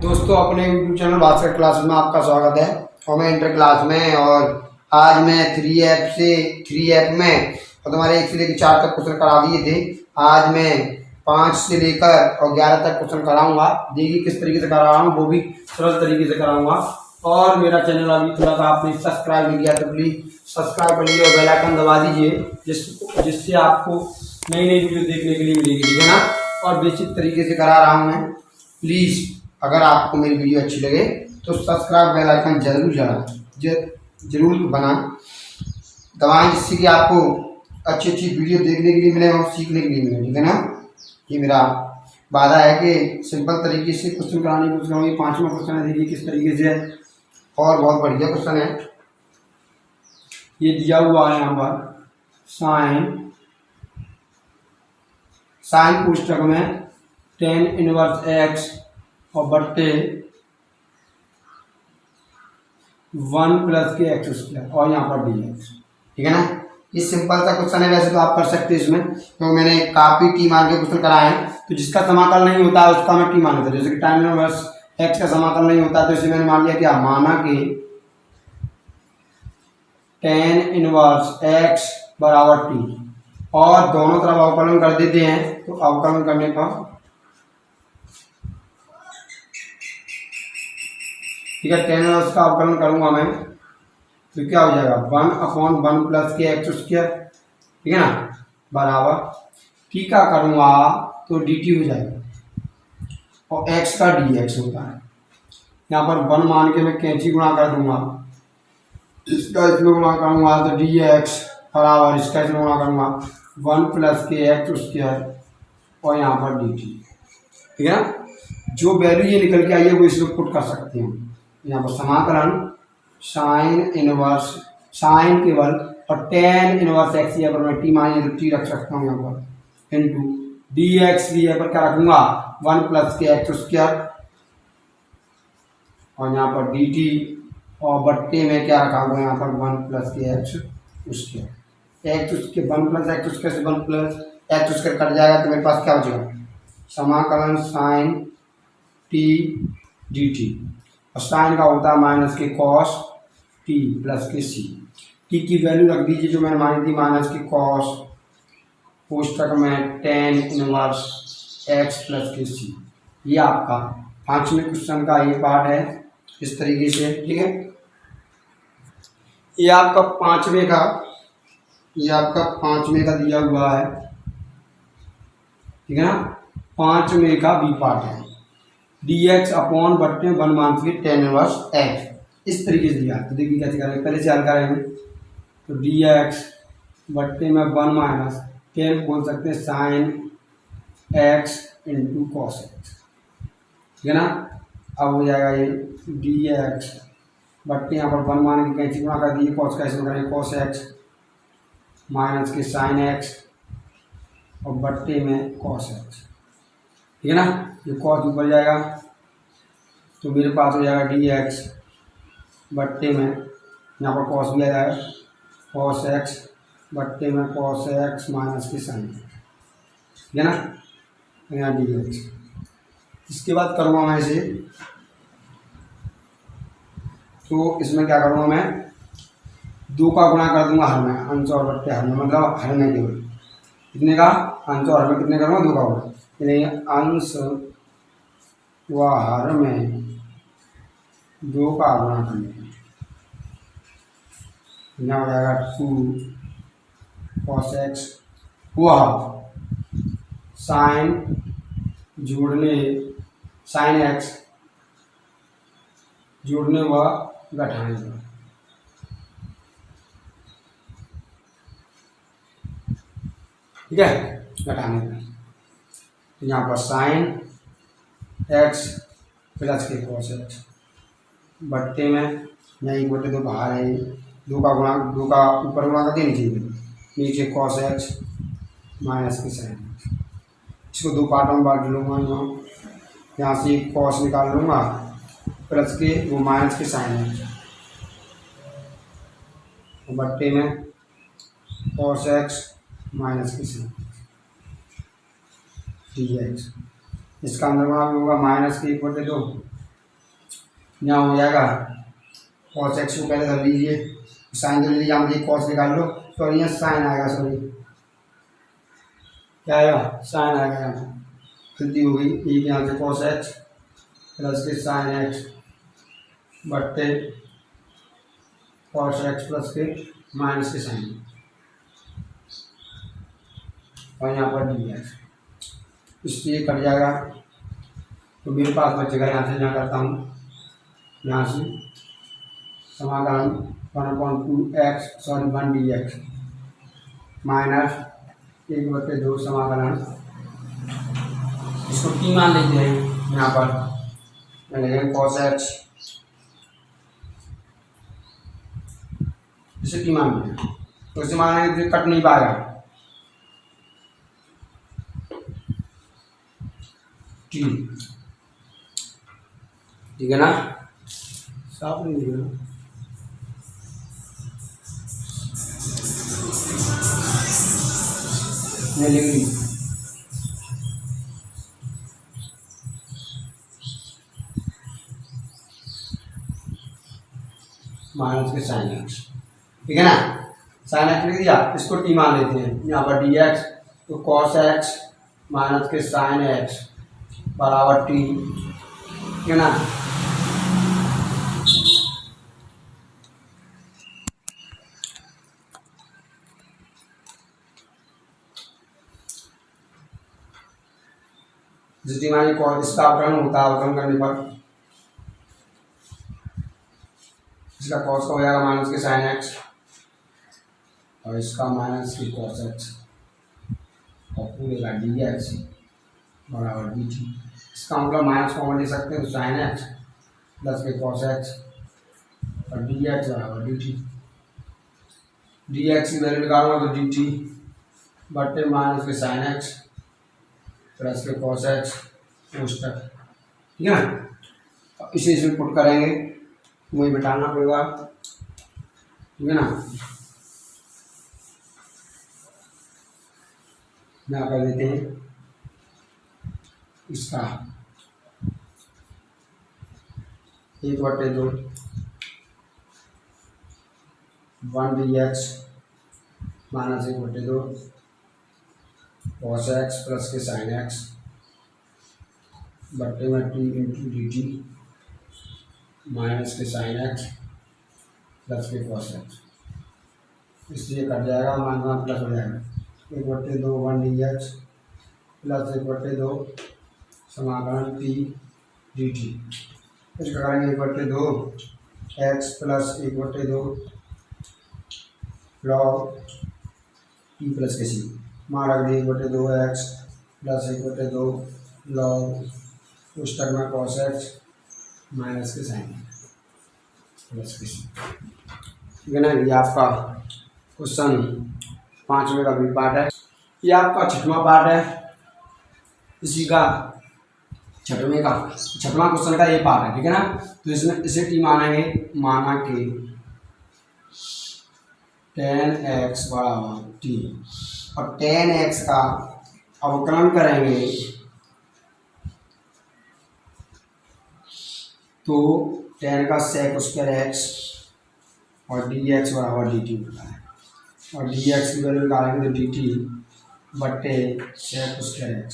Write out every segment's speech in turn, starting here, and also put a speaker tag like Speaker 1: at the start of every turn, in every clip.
Speaker 1: दोस्तों अपने YouTube channel Bhaskar class में आपका स्वागत है। और मैं इंटर क्लास में और आज मैं 3 ऐप में और तुम्हारे 1 से लेकर 4 तक क्वेश्चन करा दिए थे। आज मैं 5 से लेकर और 11 तक क्वेश्चन कराऊंगा। देखिए किस तरीके से करा रहा हूँ, वो भी सरल तरीके से कराऊंगा। और मेरा चैनल अभी थोड़ा सा आपने सब्सक्राइब नहीं किया तो प्लीज़ सब्सक्राइब कर लीजिए और बेल आइकन दबा दीजिए जिससे आपको नई नई वीडियो देखने के लिए मिलेगी, ठीक है ना। और बेसिक तरीके से करा रहा हूँ मैं। प्लीज़ अगर आपको मेरी वीडियो अच्छी लगे तो सब्सक्राइब बेल आइकन जरूर दबाएं, जिससे कि आपको अच्छी अच्छी वीडियो देखने के लिए मिले और सीखने के लिए मिले, ठीक है ना। ये मेरा वादा है कि सिंपल तरीके से क्वेश्चन कराने की कोशिश करूँगी। 5वां क्वेश्चन है, देखिए किस तरीके से है और बहुत बढ़िया क्वेश्चन है। ये दिया हुआ है यहाँ पर साइन पुस्तक में tan इनवर्स x और बट्टे 1 + के x² और यहाँ पर dx, ठीक है ना। ये सिंपल सा क्वेश्चन है, वैसे तो आप कर सकते हैं इसमें, तो मैंने काफ़ी टी मार के क्वेश्चन कराए हैं। तो जिसका समाकल नहीं होता है उसका मैं टी मान लेता हूँ। जैसे कि tan इनवर्स x का समाकल नहीं होता तो इसे मैंने मान लिया क्या, माना कि tan इनवर्स x बराबर टी, और दोनों तरफ अवकलन कर देते हैं। तो अवकलन करने पर ठीक है, tan इनवर्स का अवकलन करूंगा मैं तो क्या हो जाएगा 1/1 + के x², ठीक है ना, बराबर टी का करूंगा तो dt हो जाएगा और x का dx होता है। यहाँ पर 1 मान के मैं कैंची गुणा कर दूंगा, इसका इसमें गुणा करूंगा तो dx बराबर इसका इसमें गुणा करूंगा 1 + के x² और यहाँ पर dt, ठीक है ना। जो वैल्यू ये निकल के आई है वो इसमें पुट कर सकते हैं। यहाँ पर समाकलन साइन केवल और tan इनवर्स x यहाँ पर मैं टी मानी तो टी रख सकता हूँ यहाँ पर, इंटू dx भी यहाँ पर क्या रखूंगा 1 + के x² और यहाँ पर dt और बट्टे में क्या रखा हुआ है यहाँ पर 1 + के x²। x 1 + x² से 1 + x² कट जाएगा तो मेरे पास क्या बचेगा, समाकलन साइन टी dt, और साइन का होता है माइनस के कॉस टी प्लस के सी। टी की वैल्यू रख दीजिए जो मैंने मानी थी माइनस के कॉस पुस्तक में tan इनवर्स x + के सी। ये आपका 5वें क्वेश्चन का ये पार्ट है इस तरीके से, ठीक है। ये आपका पांचवें का दिया हुआ है, ठीक है ना। 5वें का बी पार्ट है, dx अपॉन बट्टे 1 मान के tan इनवर्स x, इस तरीके से दिया। तो देखिए कैसे करेंगे, पहले से हल करेंगे तो dx बट्टे में 1 माइनस tan बोल सकते हैं sine x into cos x, ठीक है ना। अब हो जाएगा ये dx बट्टे यहाँ पर 1 मान के कैंची गुणा कर दिए, कॉस का इसमें करेंगे कॉस x माइनस के साइन x और बट्टे में कॉस x, ठीक है ना। ये कॉस ऊपर जाएगा तो मेरे पास हो जाएगा dx बट्टे में यहाँ पर कॉस भी आ जाएगा कॉस x बट्टे में कॉस x माइनस के साइन, ठीक है ना, यहाँ dx। इसके बाद करूँगा मैं इसे, तो इसमें क्या करूँगा मैं 2 का गुणा कर दूंगा हर में, अंश और बट्टे हर में, मतलब हर में केवल कितने का, अंश और हर में कितने करूँगा 2 का गुणा, यानी अंश व हर में 2 का गुणा करने, यहाँ हो जाएगा 2 cos x वह साइन x जोड़ने व घटाने का, ठीक है, घटाने का। तो यहाँ पर साइन x प्लस के cos x बट्टे में यही बट्टे 2 बाहर है, 2 का ऊपर गुणा करके नीचे cos x माइनस के साइन x। इसको 2 पार्टों में बांट लूँगा, यहाँ से cos निकाल लूँगा प्लस के वो माइनस के साइन x बट्टे में cos x माइनस के साइन dx। इसका अंदर गुणा भी होगा माइनस के 1/2 यहाँ हो जाएगा कॉस एक्स को पहले धर लीजिए, साइन धर लीजिए, यहाँ मुझे कॉस निकाल लो, सॉरी यहाँ साइन आएगा, सॉरी क्या आएगा, साइन आएगा, यहाँ गलती हो गई, एक यहाँ से कॉस एक्स प्लस के साइन एक्स बट्टे कॉस एक्स प्लस के माइनस के साइन, और यहाँ पर डी एक्स, इसलिए कट जाएगा। तो मेरे पास बचेगा यहाँ से, यहाँ करता हूँ, यहाँ से समाधान 1/2x सॉरी 1 dx माइनस 1/2 समाकलन, इसको टी मान लेते हैं, यहाँ पर मैं लेंगे कॉस एक्स, इसे टी मान लेंगे, तो इसे मानेंगे तो कट नहीं पाएगा, टी, ठीक है ना, साफ नहीं दिख रहा, मैं लिख ली माइनस के साइन एक्स, ठीक है ना, साइन एक्स लिख दिया, इसको टी मान लेते हैं, यहाँ पर डी एक्स, तो कॉस एक्स माइनस के साइन एक्स बराबर टी, ठीक है ना। जिस टी मान इसका अवकलन होता है, अवकलन करने पर इसका कॉस का हो जाएगा माइनस के साइन एक्स और इसका माइनस की कॉस एक्स और पूरे का डी एक्स बराबर डी टी, इसका मतलब माइनस कॉमन ले सकते हैं, तो साइन एक्स प्लस के कॉस एक्स और डी एक्स बराबर डी टी, डी एक्स की वैल्यू निकालूंगा तो डी टी बटे माइनस के साइन एक्स प्लस के कॉस एक्स उस तक, ठीक है ना। इसे इसमें पुट करेंगे, वही बिठाना पड़ेगा, ठीक है ना। यहाँ कर देते हैं इसका 1/2 1 dx minus 1/2 cos x plus के साइन एक्स बट्टे में T into D T minus के साइन एक्स प्लस के कॉस एक्स, इसलिए कट जाएगा, माइनस प्लस हो जाएगा, 1/2 1 dx प्लस 1/2 समाकलन टी डी टी, इसका करेंगे 1/2 x plus 1/2 log T plus के सी, मान रख दिए 1/2 एक्स प्लस 1/2 लॉग उस टर्म में कॉस एक्स माइनस के साइन प्लस के सी, ठीक है ना। ये आपका क्वेश्चन 5वें का भी पार्ट है, ये आपका 6वां पार्ट है, इसी का 6वें क्वेश्चन का ये पार्ट है, ठीक है ना। तो इसमें इसे टी मानेंगे, माना कि tan x बराबर टी, और tan x का अवकलन करेंगे तो tan का sec स्क्वायर x और dx बराबर dt होता है, और dx की वैल्यू निकालेंगे तो dt बट्टे sec स्क्वायर x,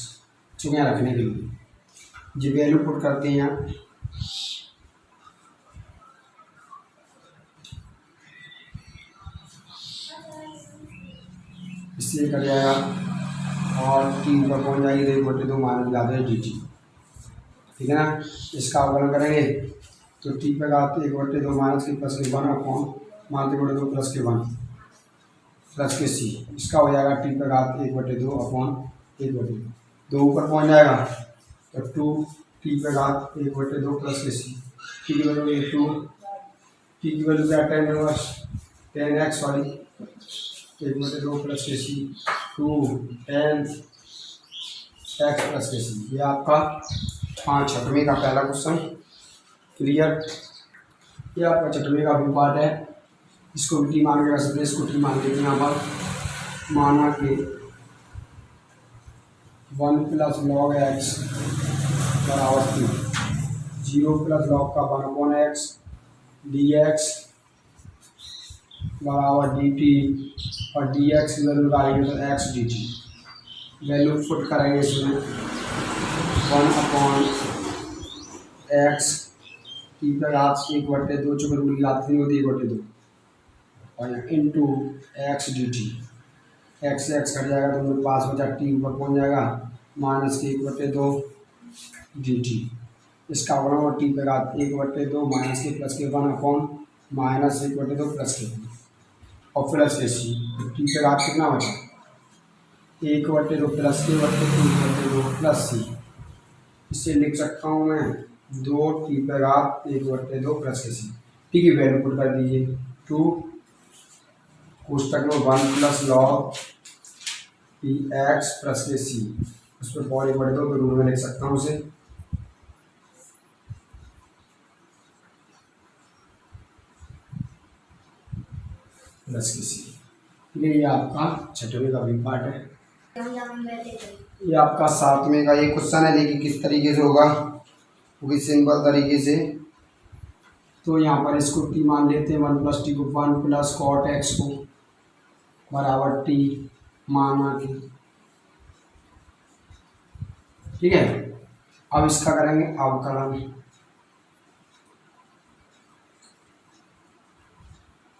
Speaker 1: चुनिया रखने के लिए जो वैल्यू पुट करते हैं इसलिए कर जाएगा, और टी पर पहुँच जाएगी तो 1/2 माइनस ज्यादा है डी टी, ठीक है ना। इसका अवकलन करेंगे तो टी पे आते 1/2 माइनस के प्लस के 1 अपॉन माइनस 1/2 प्लस के 1 प्लस के सी, इसका हो जाएगा टी पे आते 1/2 अपॉन 1/2, 2 ऊपर पहुँच जाएगा तो 2 टी पे घात 1/2 प्लस के सी, टी की वैल्यू 2, टी की वैल्यू क्या tan inverse tan x sorry 1/2 plus के सी 2 tan x प्लस के सी, ये आपका 6वें का पहला क्वेश्चन क्लियर। ये आपका 6वें का भी पार्ट है, इसको टी मान के रख सकते हैं, इसको टी मान के यहाँ पर माना कि 1 प्लस log x बराबर 2, जीरो प्लस लॉग का 1/x dx बराबर dt और dx की वैल्यू डालेंगे तो x dt। वैल्यू पुट करेंगे इसमें 1/x टी पर आप 1/2 चुके रूट की लात नहीं होती 1/2 और into x D T. X से एक्स कट जाएगा तो मेरे पास बचा टी ऊपर पहुँच जाएगा -1/2 डी टी। इसका गुणा टी पे घात 1/2 माइनस के प्लस के 1/-1/2 प्लस के और प्लस के सी। टी पे घात कितना बचा 1/2 प्लस के 1/2 प्लस सी। इससे लिख सकता हूँ मैं 2 टी पे घात 1/2 प्लस के सी। टी की वैल्यू पुट कर दीजिए 2 कोष्टक में 1 plus log P x plus के सी। उस पर पॉइंट 1/2 तो रूट में लिख सकता हूँ उसे प्लस के सी। ठीक है, ये आपका छठवें का भी पार्ट है। ये आपका 7वें का ये क्वेश्चन है। देखिए किस तरीके से होगा, वो भी सिंपल तरीके से। तो यहाँ पर इसको टी मान लेते हैं 1 प्लस टी को 1 प्लस कॉट एक्स को बराबर टी माना कि। ठीक है, अब इसका करेंगे अवकलन।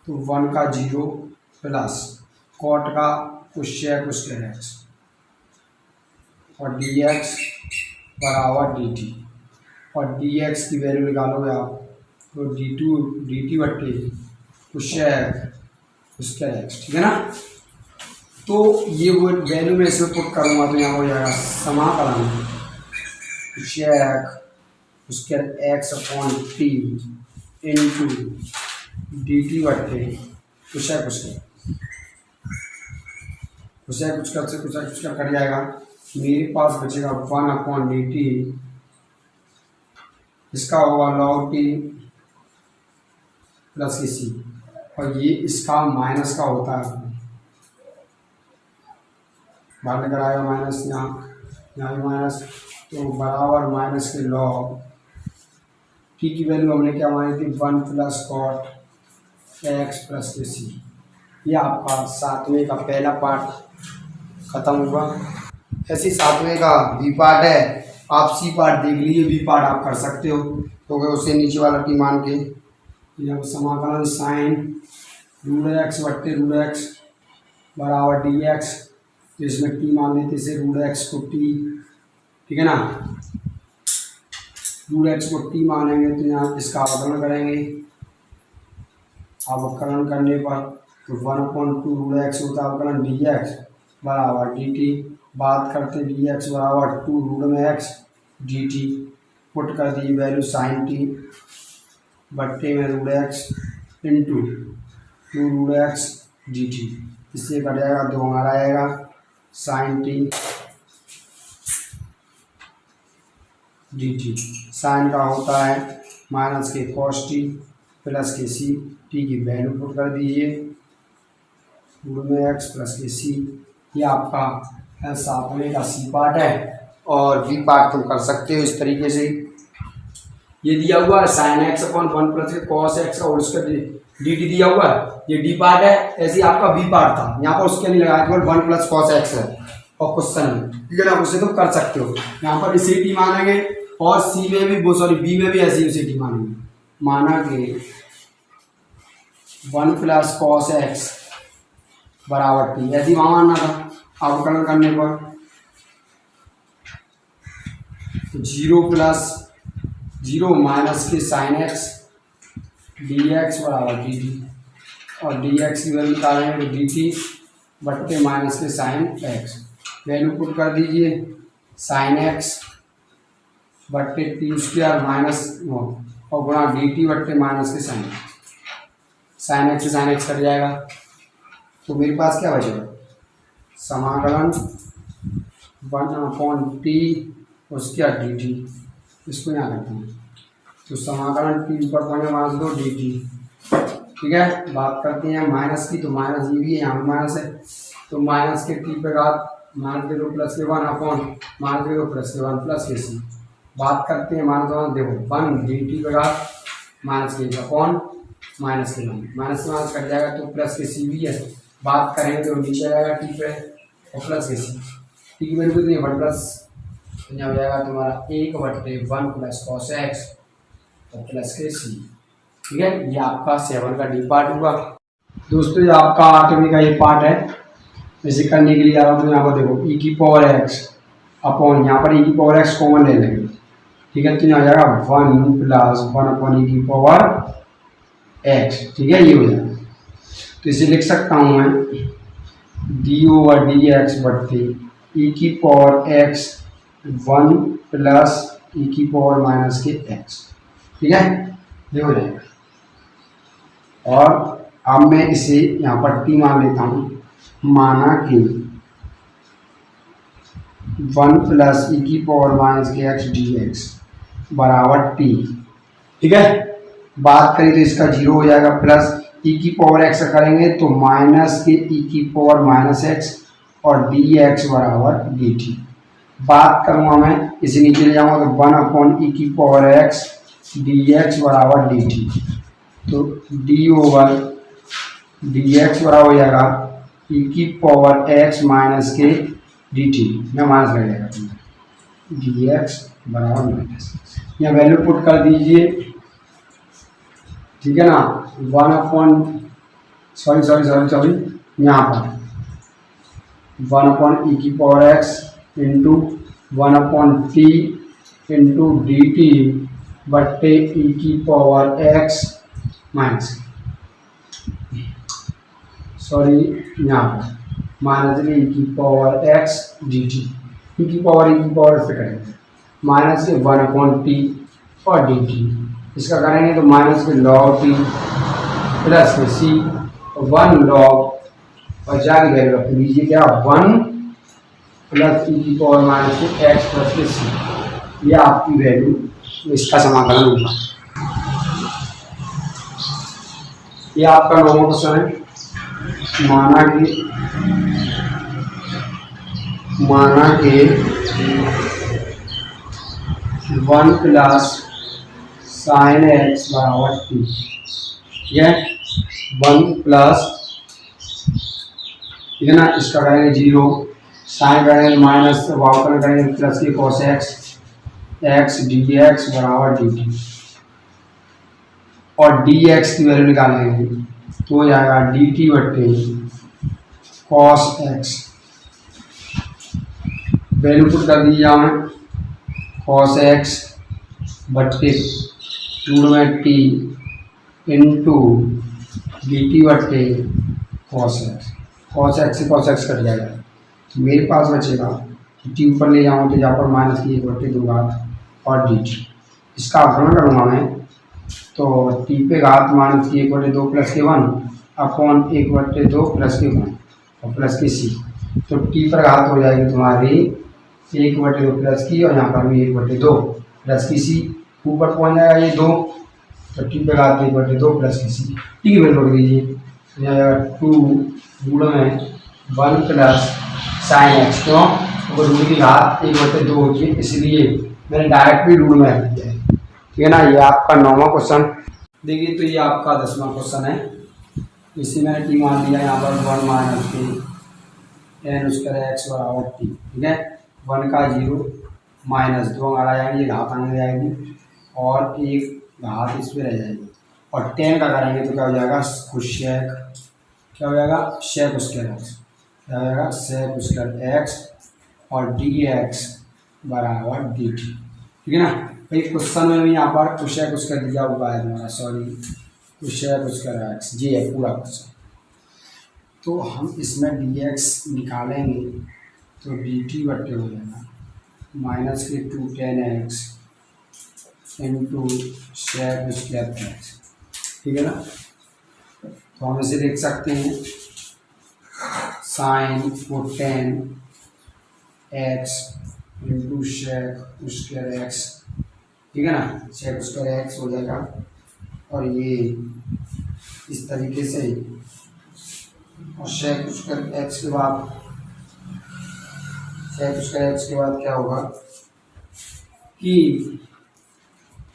Speaker 1: तो 1 का 0 प्लस कॉट का कुशेक उसके एक्स और डी एक्स बराबर डी टी। और डी एक्स की वैल्यू निकालोगे आप तो डी टी बट्टे कुशेक उसके एक्स। ठीक है ना। तो ये वो वैल्यू में इसमें पुट करूँगा तो यहाँ हो जाएगा समाकलन कुशेक उसके x upon T into D T बट्टे कुशेक उसके कुशेक से कुशेक कट जाएगा। मेरे पास बचेगा 1/dt। इसका होगा लॉग टी प्लस के सी और ये इसका माइनस का होता है, बाहर निकल आएगा माइनस, यहाँ भी माइनस, तो बराबर माइनस के लॉग टी की वैल्यू हमने क्या मानी थी 1 प्लस कॉट एक्स प्लस के सी। ये आपका 7वें का पहला पार्ट खत्म हुआ। ऐसी 7वें का बी पार्ट है। आप सी पार्ट देख लीजिए, बी पार्ट आप कर सकते हो क्योंकि उसे नीचे वाला टी मान के यह समाकलन साइन रूट एक्स बट्टे रूट एक्स बराबर डी एक्स। तो इसमें टी मान लेते इसे रूट एक्स को टी। ठीक है ना, रूट एक्स को टी मानेंगे तो यहाँ इसका अवकलन करेंगे। अवकलन करने पर तो 1/2 रूट एक्स होता है अवकलन डी एक्स बराबर डी टी। बात करते डी एक्स बराबर 2 रूट में एक्स डी टी। पुट कर दी वैल्यू साइन टी बट्टे में root X into 2 root X D T. इससे कट जाएगा 2 हमारा आएगा sine T D T. Sine का होता है माइनस के कॉस टी प्लस के सी। टी की वैल्यू पुट कर दीजिए रूट में एक्स प्लस के सी। ये आपका 7वें का सी पार्ट है। और बी पार्ट तुम कर सकते हो इस तरीके से। ये दिया हुआ है sine x upon 1 plus cos x और उसका डी टी दिया हुआ है, ये डी पार्ट है। ऐसे ही आपका बी पार्ट था, यहाँ पर उसके नहीं लगाया केवल 1 प्लस कॉस एक्स है और क्वेश्चन में। ठीक है ना, उससे तुम कर सकते हो। यहाँ पर इसे टी मानेंगे और सी में भी बी में भी ऐसे ही उसे टी मानेंगे। माना कि 1 प्लस कॉस एक्स बराबर टी, ऐसे ही वहाँ मानना था। अवकलन करने पर 0 प्लस 0 माइनस के साइन एक्स डी एक्स बराबर डी टी। और डी एक्स की वैल्यू निकालेंगे तो डी टी बट्टे माइनस के साइन एक्स। वैल्यू पुट कर दीजिए साइन एक्स बट्टे टी स्क्वायर माइनस और गुणा डी टी बट्टे माइनस के साइन एक्स से साइन एक्स कट जाएगा। तो मेरे पास क्या बचेगा समाकलन 1/t उसके डी टी। इसको यहाँ करते हैं तो समाकलन टी ऊपर पहुँचे -2 डी टी। ठीक है, बात करते हैं माइनस की। तो माइनस ये भी है, यहाँ भी माइनस है। तो माइनस के टी पे घात -2 प्लस के 1 अपॉन -2 प्लस के 1 प्लस के सी बात करते हैं माइनस वन, देखो 1 dt का घात माइनस के अपॉन माइनस के वन, माइनस से माइनस कट जाएगा तो प्लस के सी भी है। बात करेंगे तो नीचे आ जाएगा टी पे और प्लस के सी, टी की वैल्यू कितनी है 1 प्लस, तो यहाँ हो जाएगा तुम्हारा 1/1 प्लस कॉस एक्स और प्लस के सी। ठीक है, ये आपका 7 का डी पार्ट हुआ। दोस्तों ये आपका 8वीं का ये पार्ट है। इसे करने के लिए आप यहाँ पर देखो e की पावर x अपॉन, यहाँ पर e की पावर x कॉमन ले लेंगे। ठीक है, तो यहाँ जाएगा 1 प्लस 1 अपॉन e की पावर x। ठीक है, ये हो जाएगा। तो इसे लिख सकता हूँ मैं d/dx बट्टे e की पावर x 1 प्लस e की पावर माइनस के x। ठीक है, ये हो जाएगा। और अब मैं इसे यहाँ पर t मान लेता हूँ, माना कि 1 प्लस e की पावर माइनस के x dx बराबर t। ठीक है, बात करें तो इसका 0 हो जाएगा, प्लस e की पावर x करेंगे तो माइनस के e की पावर माइनस x और dx बराबर dt। बात करूँगा मैं, इसे नीचे ले जाऊँगा तो 1 अपॉन e की पावर x dx बराबर dt, तो d/dx बराबर हो जाएगा e की पावर x माइनस के dt में माइनस लग जाएगा, dx बराबर माइनस, यहाँ वैल्यू पुट कर दीजिए। ठीक है ना, 1 अपॉन सॉरी यहाँ पर 1 अपॉन e की power x into 1 upon t into dt बट्टे e की पावर x माइनस, सॉरी यहाँ पर माइनस e की पावर x dt, e की पावर से करेंगे माइनस के 1 अपॉन टी और dt, इसका करेंगे तो माइनस के लॉग टी प्लस के सी 1 लॉग और जाके वैल्यू रख लीजिए क्या 1 प्लस e की पावर माइनस के x प्लस के सी, यह आपकी वैल्यू, इसका समाकलन होगा। ये आपका 9वां क्वेश्चन है। माना कि 1 प्लस साइन एक्स बराबर टी, यह 1 प्लस, ठीक है ना, इसका करेंगे 0, साइन करेंगे माइनस, वापस करेंगे प्लस की कॉस एक्स डी एक्स बराबर डी टी, और डी एक्स की वैल्यू निकालेंगे तो हो जाएगा डी टी बट्टे कॉस एक्स, वैल्यू पुट कर दी जाए कॉस एक्स बट्टे 2 में टी इंटू डी टी बट्टे कॉस एक्स से कॉस एक्स कट जाएगा, तो मेरे पास बचेगा टी ऊपर ले जाऊँ तो यहाँ पर माइनस की 1/2 घात और डी टी, इसका अवकलन करूँगा मैं तो टी पे घात माइनस की 1/2 प्लस के 1 अपॉन 1/2 प्लस के 1 और प्लस की सी, तो टी पर घात हो जाएगी तुम्हारी 1/2 प्लस की और यहाँ पर भी 1/2 प्लस की सी, ऊपर पहुँच जाएगा ये 2, तो टी पे घात 1/2 प्लस की सी, टी की वैल्यू रख दीजिए 2 गुणा में 1 प्लस साइन एक्स, क्यों तो रूट की घात 1/2 होती है इसलिए मैंने डायरेक्ट भी रूट में रख दिया है। ठीक है ना, ये आपका 9वां क्वेश्चन। देखिए तो ये आपका 10वां क्वेश्चन है, इसी मैंने टी मान दिया यहाँ पर 1 minus T N square X बराबर टी। ठीक है, 1 का 0 माइनस 2 आ जाएंगे, ये घात आने जाएगी और एक घात इस पर रह जाएगी, और 10 का करेंगे तो क्या हो जाएगा कुशेक, क्या हो जाएगा शेक स्क्वायर एक्स, क्या हो जाएगा शेक स्क्वायर एक्स और डी एक्स बराबर डी टी। ठीक है ना, भाई क्वेश्चन में भी यहाँ पर कुशेक स्क्वायर दिया हुआ है तुम्हारा, सॉरी कुशेक स्क्वायर एक्स, जी है पूरा क्वेश्चन, तो हम इसमें डी एक्स निकालेंगे तो डी टी बट्टे हो जाएगा माइनस के 2 10 X into sec square X. ठीक है ना, तो हम इसे लिख सकते हैं sine 10 X into sec square X. ठीक है ना, शेक स्क्वायर एक्स हो जाएगा और ये इस तरीके से, और शेक स्क्वायर एक्स के बाद क्या होगा कि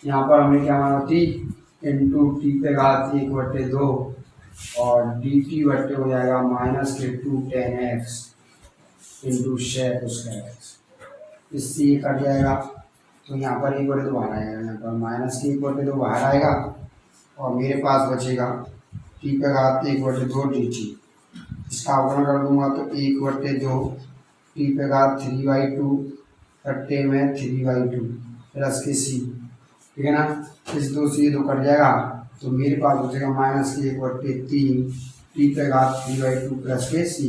Speaker 1: यहाँ पर हमने क्या माना थी, इंटू टी पे घात 1/2 और डी टी बट्टे हो जाएगा माइनस के 2 tan x इंटू शेक उसका एक्स, इससे ये कट जाएगा। तो यहाँ पर 1/2 बाहर आएगा, यहाँ पर माइनस के 1/2 बाहर आएगा और मेरे पास बचेगा टी पे घात 1/2 डी टी। इसका अवकलन कर दूंगा तो 1/2 टी पे घात 3/2 बट्टे में 3/2 प्लस के सी, ठीक है ना। इस 2 से 2 कट जाएगा तो मेरे पास बचेगा माइनस के 1/3 टी पे घात 3/2 प्लस के सी।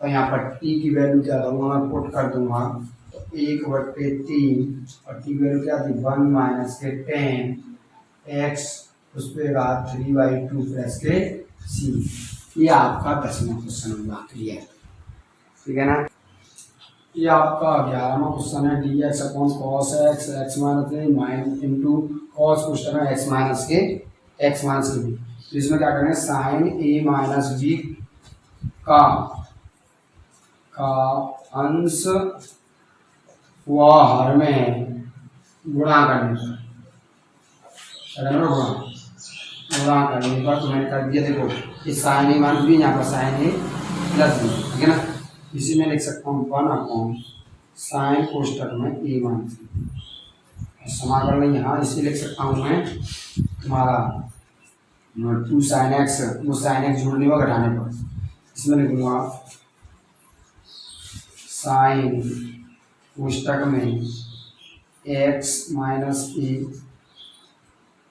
Speaker 1: और यहाँ पर टी की वैल्यू क्या दूंगा, मैं पुट कर दूंगा तो 1/3 और टी की वैल्यू क्या थी 1 माइनस के 10 x उस पे घात 3/2 प्लस के सी। ये आपका 10वां क्वेश्चन होगा, क्लियर, ठीक है ना। ये आपका 11वां क्वेश्चन है, D X upon cos X X minus A minus into cos question है एक्स माइनस के बी। तो इसमें क्या करेंगे, साइन ए माइनस बी का अंश व हर में गुणा करने पर, गुणा करने पर तो मैंने कर दिया, देखो ये साइन ए माइनस बी, यहाँ पर साइन ए प्लस बी, ठीक है ना। इसी में लिख सकता हूँ 1 साइन कोष्टक में ए माइनस बी, समाकलन यहाँ इसी लिख सकता हूँ मैं तुम्हारा 2 साइन एक्स, वो साइन एक्स जोड़ने व घटाने पर, इसमें लिखूंगा साइन कोष्टक में एक्स माइनस ए,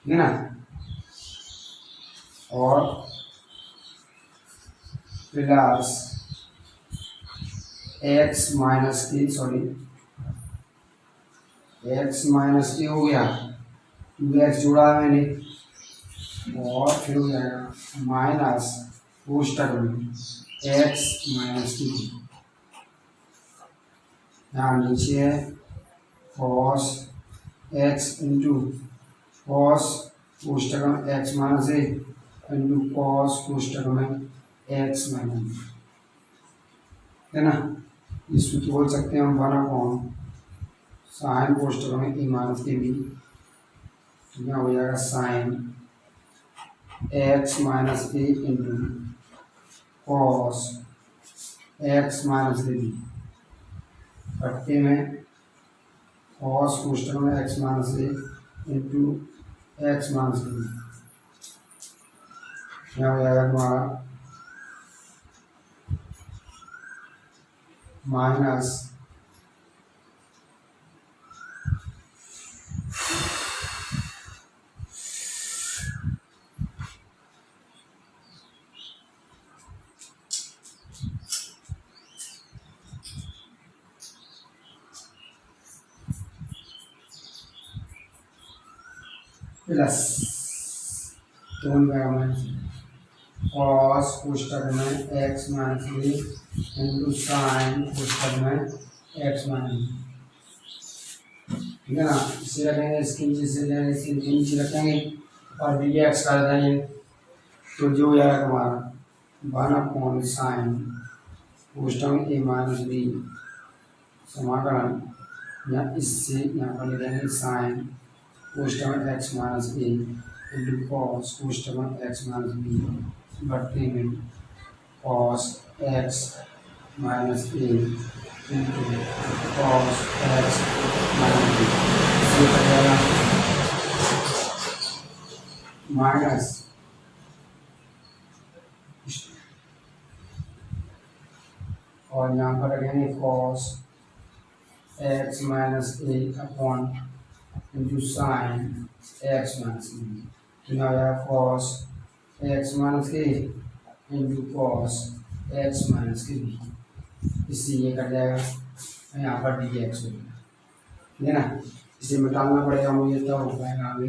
Speaker 1: ठीक है ना, और प्लस एक्स माइनस ए, सॉरी एक्स माइनस ए हो गया, 2x जोड़ा है मैंने, और फिर हो जाएगा माइनस कोष्टक में एक्स माइनस ए, यहाँ नीचे है कॉस एक्स इंटू कॉस कोष्टक में X minus A into cos कोष्टक में एक्स माइनस, है ना। इसको तो बोल सकते हैं हम 1 साइन कोष्टक में ए माइनस के बी, तो यहाँ हो जाएगा sine X minus A into cos X minus के बी बट्टे में कॉस कोष्टक में X minus A into X minus के बी, यहाँ हो जाएगा तुम्हारा माइनस प्लस कॉस कोष्टक में X minus B into sine कोष्टक में एक्स माइनस, ठीक है ना। इसे रखेंगे, इसके नीचे से इसके नीचे रखेंगे और डी एक्स कर देंगे, तो जो यार हमारा 1 साइन कोष्टक में ए माइनस बी समाकलन, या इससे यहाँ पर लिखेंगे साइन कोष्टक में X minus A into cos कोष्टक में एक्स माइनस बी बट्टे में cos X minus A into cos X minus B, minus और यहाँ पर रखेंगे cos X minus A upon into sine X minus B, तो यहाँ आया cos X minus A into cos X minus के बी, इससे ये कट जाएगा, यहाँ पर डी एक्स हो गया, ठीक है ना। इसे मिटाना पड़ेगा मुझे, तब हो पाएगा आगे।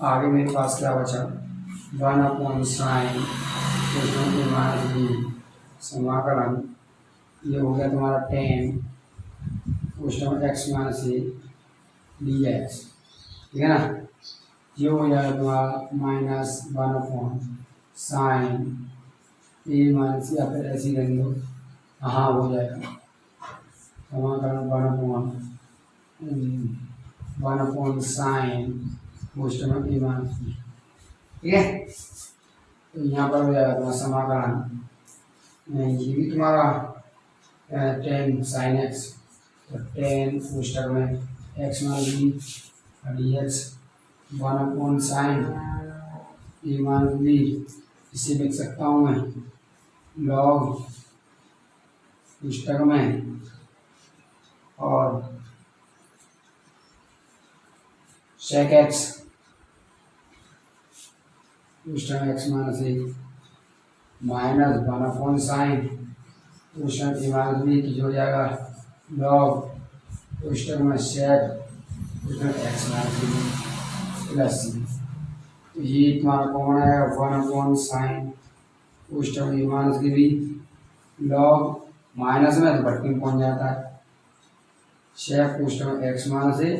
Speaker 1: आगे मेरे पास क्या बचा, 1 साइन माइनस बी समाकलन, ये हो गया तुम्हारा 10 question x minus A D x, ठीक है ना। ये हो जाएगा तुम्हारा -1 साइन ए माइनस, या फिर ऐसी रख लो
Speaker 2: हाँ हो जाएगा। समाकलन वन अपॉन साइन पोस्ट में ए माइनस बी।
Speaker 1: ठीक है।
Speaker 2: तो यहाँ पर हो जाएगा तुम्हारा समाकलन, ये भी तुम्हारा टेन साइन एक्स, तो टेन पुस्तक में एक्स मान बी और एक्स वन अपॉन साइन ए मान बी, इसे लिख सकता हूँ मैं लॉग पुस्तक में और सेक एक्स पुस्तक में X minus A minus one upon sine पुस्तक ए माइनस बी की जो जाएगा लॉग पुस्तक में सेक पुस्तक एक्स माइनस बी प्लस सी। तो ये तुम्हारा कॉमन आएगा वन अपॉन साइन पुस्तक में ए माइनस की बी लॉग माइनस में तो भट्टी में पहुंच जाता है सेक पुस्तक में एक्स माइनस ए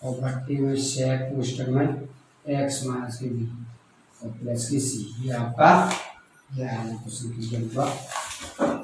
Speaker 2: और भट्टी में सेक पुस्तक में एक्स माइनस की बी और प्लस की सी। ये आपका क्वेश्चन की जवाब।